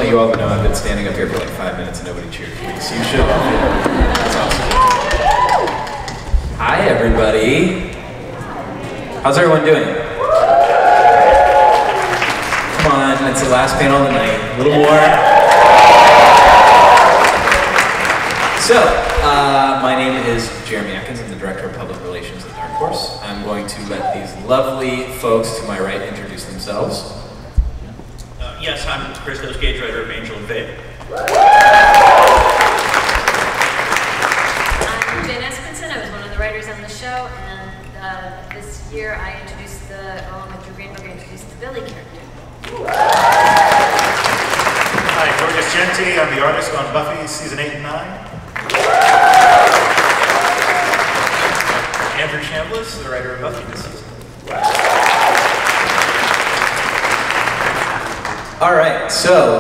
you all to know I've been standing up here for like 5 minutes and nobody cheered for me, so you should love it. That's awesome. Hi, everybody. How's everyone doing? Come on, it's the last panel of the night. A little more. So, my name is Jeremy Atkins. I'm the Director of Public Relations at Dark Horse. I'm going to let these lovely folks to my right introduce themselves. Yes, I'm Chris Gage, writer of Angel and Faith. I'm Jen Espenson. I was one of the writers on the show, and this year I introduced along with Drew Greenberg, I introduced the Billy character. Hi, Gorgeous Genti. I'm the artist on Buffy season 8 and 9. Andrew Chambliss, the writer of Buffy this season. All right, so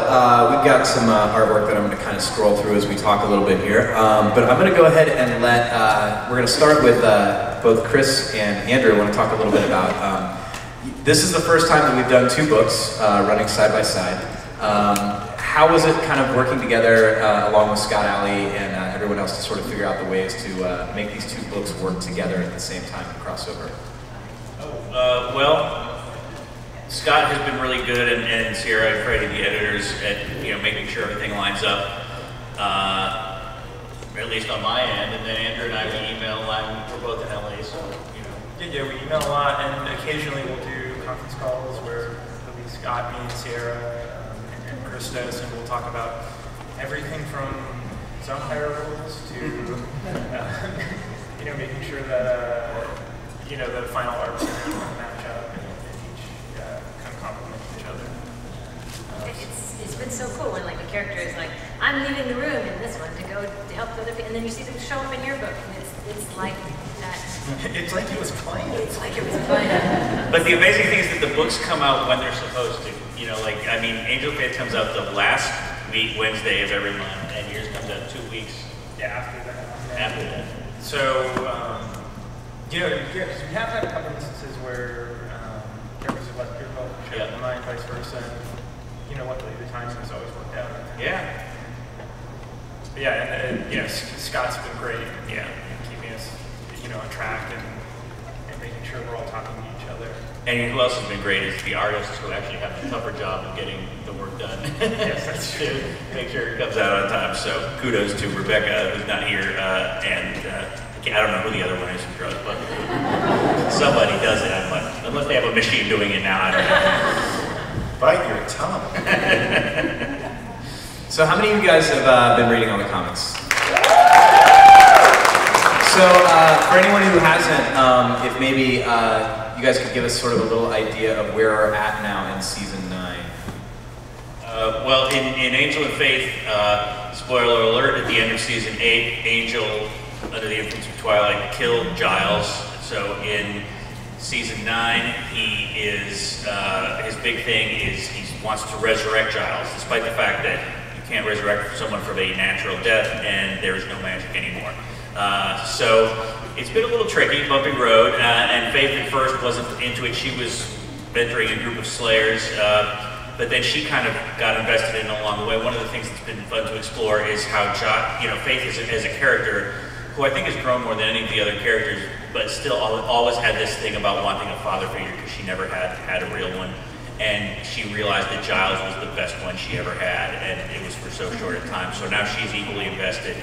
we've got some artwork that I'm going to kind of scroll through as we talk a little bit here. But I'm going to go ahead and we're going to start with both Chris and Andrew. I want to talk a little bit about, this is the first time that we've done 2 books running side by side. How was it kind of working together along with Scott Alley and everyone else to sort of figure out the ways to make these 2 books work together at the same time and crossover? Well, Scott has been really good, and Sierra and Freddie, the editors, at making sure everything lines up, at least on my end. And then Andrew and I, we email. We're both in LA, so Yeah, we email a lot, and occasionally we'll do conference calls where it'll be Scott, me, and Sierra, and Christos, and we'll talk about everything from Vampire rules to making sure that the final arcs match up and each kind of complement each other. It's been so cool when like a character is like, I'm leaving the room in this one to go to help the other people, and then you see them show up in your book, and it's like that. It's like it was planned. It's like it was planned. But the amazing thing is that the books come out when they're supposed to. Angel Faith comes out the last Wednesday of every month, and yours comes out 2 weeks after that. after that. So, we have had a couple instances where characters have left your book, shared mine, vice versa. And, luckily the timing has always worked out. Yeah. But yeah, and Scott's been great. Yeah. Keeping us, on track and making sure we're all talking to each other. And who else has been great is the artists who actually have the tougher job of getting the work done. Yes, that's true. Make sure it comes out on time. So kudos to Rebecca, who's not here, and I don't know who the other one is who draws, but somebody does it. Unless they have a machine doing it now, I don't know. Bite your tongue. So how many of you guys have been reading all the comics? So for anyone who hasn't, if maybe you guys could give us sort of a little idea of where we're at now in season 9. Well, in Angel and Faith, spoiler alert, at the end of season 8, Angel, under the influence of Twilight, killed Giles. So in season 9, he is, his big thing is he wants to resurrect Giles, despite the fact that you can't resurrect someone from a natural death and there is no magic anymore. So it's been a little tricky, bumpy road, and Faith at first wasn't into it. She was mentoring a group of Slayers, but then she kind of got invested in it along the way. One of the things that's been fun to explore is how Faith as a character, who I think has grown more than any of the other characters, but still always had this thing about wanting a father figure because she never had a real one. And she realized that Giles was the best one she ever had, and it was for so short a time. So now she's equally invested.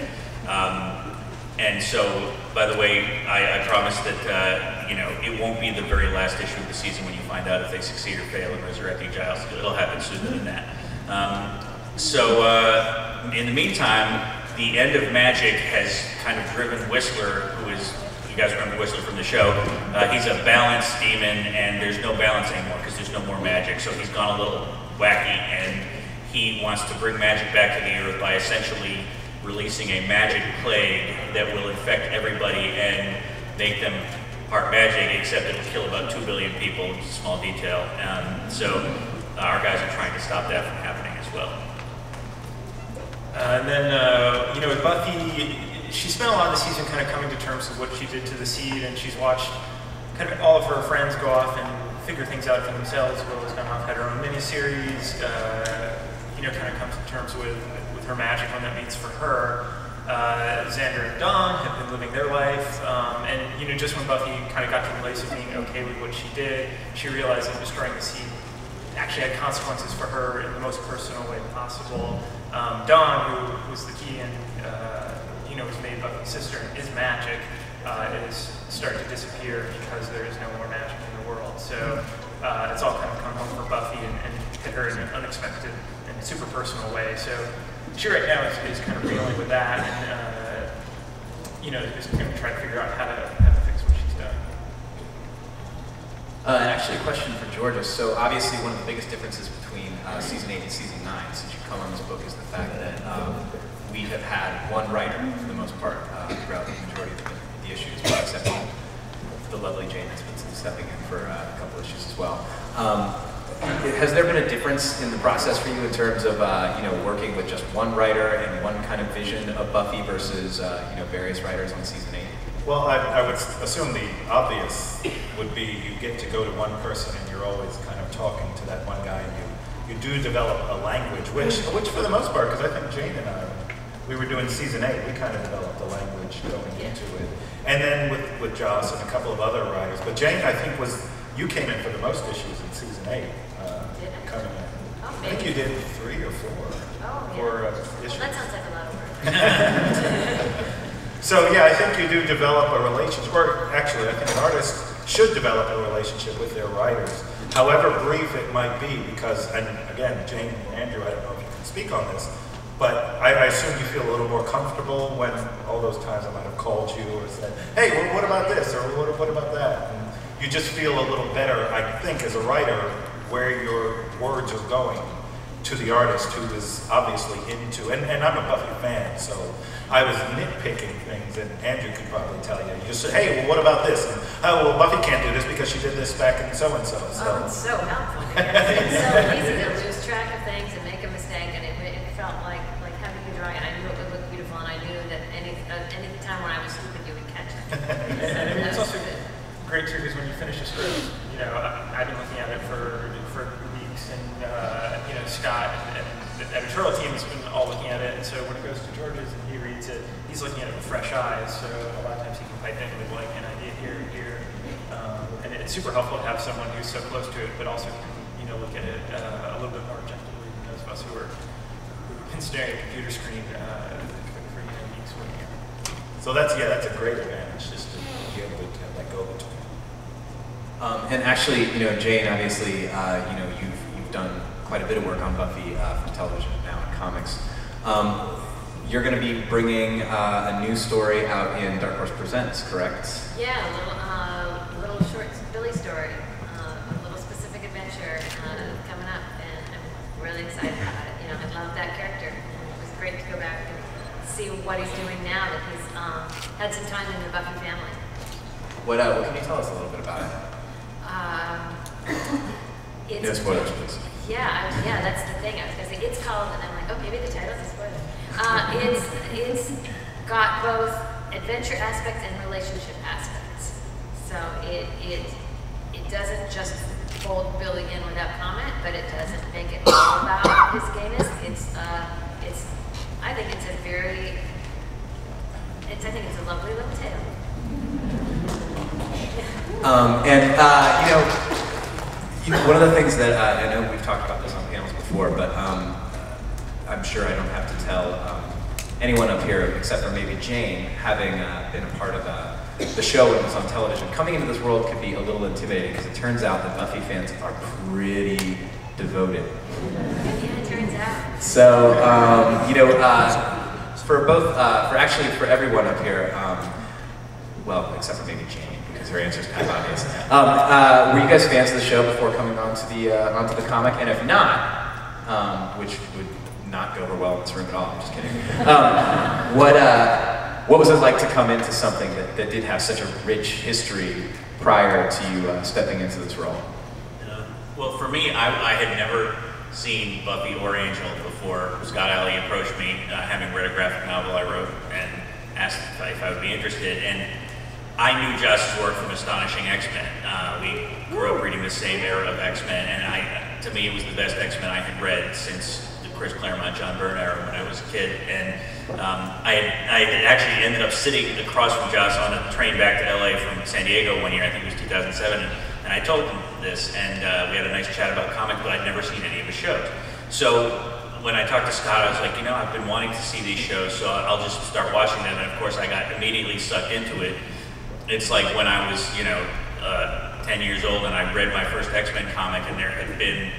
And so, by the way, I promise that it won't be the very last issue of the season when you find out if they succeed or fail in resurrecting Giles. It'll happen sooner than that. In the meantime, the end of Magic has kind of driven Whistler, who is, you guys remember Whistler from the show, he's a balance demon, and there's no balance anymore because there's no more magic. So he's gone a little wacky, and he wants to bring magic back to the Earth by essentially releasing a magic plague that will infect everybody and make them part magic, except it'll kill about 2 billion people, small detail. So our guys are trying to stop that from happening as well. And then, with Buffy, she spent a lot of the season kind of coming to terms with what she did to the Seed, and she's watched kind of all of her friends go off and figure things out for themselves. Willow's gone off, had her own miniseries. kind of comes to terms with her magic, when that means for her. Xander and Dawn have been living their life, and just when Buffy kind of got to the place of being okay with what she did, she realized that destroying the seed actually had consequences for her in the most personal way possible. Dawn, who was the key and was made Buffy's sister, and is magic, is starting to disappear because there is no more magic in the world. So it's all kind of come home for Buffy and hit her in an unexpected and super personal way. So she right now is kind of dealing with that, and is going to try to figure out how to fix what she's done. Actually, a question for Georgia. So obviously one of the biggest differences between season 8 and season 9, since you come on this book, is the fact that we have had one writer for the most part throughout the majority of the issues, except the lovely Jane has been stepping in for a couple issues as well. Has there been a difference in the process for you in terms of working with just one writer and one kind of vision of Buffy versus various writers on season 8? Well, I would assume the obvious would be you get to go to one person and you're always kind of talking to that one guy, and you do develop a language, which for the most part, because I think Jane and I, we were doing season 8, we kind of developed a language going into it. And then with Joss and a couple of other writers. But Jane, I think, you came in for the most issues in season 8. Coming in. Oh, I think you did 3 or 4. Issues. Well, that sounds like a lot of work. So yeah, I think you do develop a relationship, or actually I think an artist should develop a relationship with their writers, however brief it might be, because, and again, Jane and Andrew, I don't know if you can speak on this, but I assume you feel a little more comfortable when all those times I might have called you or said, hey, well, what about this, or what about that? And you just feel a little better, I think, as a writer, where your words are going to the artist who is obviously into, and I'm a Buffy fan, so I was nitpicking things, and Andrew could probably tell you. You just say, hey, well, what about this? And, oh, well, Buffy can't do this because she did this back in so-and-so. So. Oh, it's so helpful. It's so easy to lose track of things and make a mistake, and it felt like having you drawing, I knew it would look beautiful, and I knew that any time when I was stupid, you would catch it. And it's also great too, because when you finish a script, I've been looking at it for weeks, and Scott and the editorial team has been all looking at it, and so when it goes to George's and he reads it, he's looking at it with fresh eyes, so a lot of times he can pipe in with like an idea here and here, and it's super helpful to have someone who's so close to it, but also can look at it a little bit more objectively than those of us who can stare at a computer screen for weeks working on it. So that's a great advantage, just to be able to have that go-between. And actually, Jane, obviously, you've done quite a bit of work on Buffy from television and now in comics. You're going to be bringing a new story out in Dark Horse Presents, correct? Yeah, a little short Billy story, a little specific adventure coming up, and I'm really excited about it. I love that character, and it was great to go back and see what he's doing now that he's had some time in the Buffy family. What can you tell us a little bit about it? No spoilers, please. Yeah, that's the thing. I was going to say, it's called, and I'm like, oh, maybe the title's a spoiler. It's got both adventure aspects and relationship aspects. So it doesn't just fold Billy in without comment, but it doesn't make it all about his gayness. I think it's a lovely little tale. One of the things that I know we've talked about this on panels before, but I'm sure I don't have to tell anyone up here except for maybe Jane, having been a part of the show when it was on television. Coming into this world could be a little intimidating because it turns out that Buffy fans are pretty devoted. Yeah, it turns out. So, for everyone up here, well, except for maybe Jane, because her answer is kind of obvious. Were you guys fans of the show before coming onto the comic? And if not, which would not go over well in this room at all, I'm just kidding. What was it like to come into something that did have such a rich history prior to you stepping into this role? Well, for me, I had never seen Buffy or Angel before Scott Alley approached me, having read a graphic novel I wrote, and asked if I would be interested. And I knew Joss's work from Astonishing X-Men. We grew up reading the same era of X-Men, and to me, it was the best X-Men I had read since the Chris Claremont, John Byrne era when I was a kid, and I actually ended up sitting across from Joss on a train back to LA from San Diego one year, I think it was 2007, and I told him this, and we had a nice chat about comics, but I'd never seen any of his shows. So when I talked to Scott, I was like, I've been wanting to see these shows, so I'll just start watching them, and of course I got immediately sucked into it. It's like when I was, 10 years old and I read my first X-Men comic, and there had been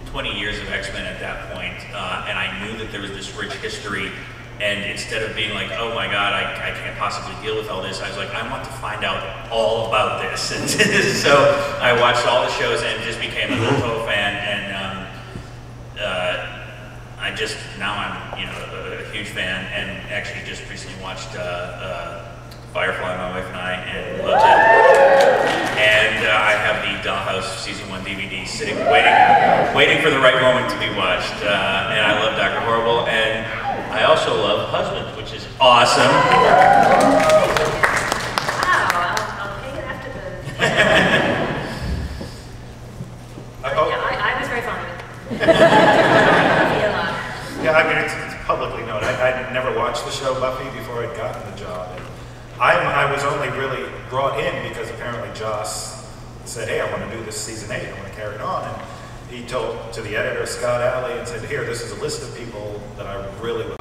20 years of X-Men at that point, and I knew that there was this rich history, and instead of being like, oh my god, I can't possibly deal with all this, I was like, I want to find out all about this. And so I watched all the shows and just became a total fan, and now I'm a huge fan, and actually just recently watched Firefly, my wife and I, and loved it. And I have the Dollhouse Season 1 DVD sitting, waiting for the right moment to be watched. And I love Dr. Horrible, and I also love Husbands, which is awesome. Wow, I'll take it after the... I was very fond of it. Yeah, I mean, it's publicly known. I'd never watched the show Buffy before I'd gotten the job. And I was only really brought in because apparently Joss said, hey, I want to do this season 8, I want to carry it on. And he told to the editor, Scott Alley, and said, here, this is a list of people that I really would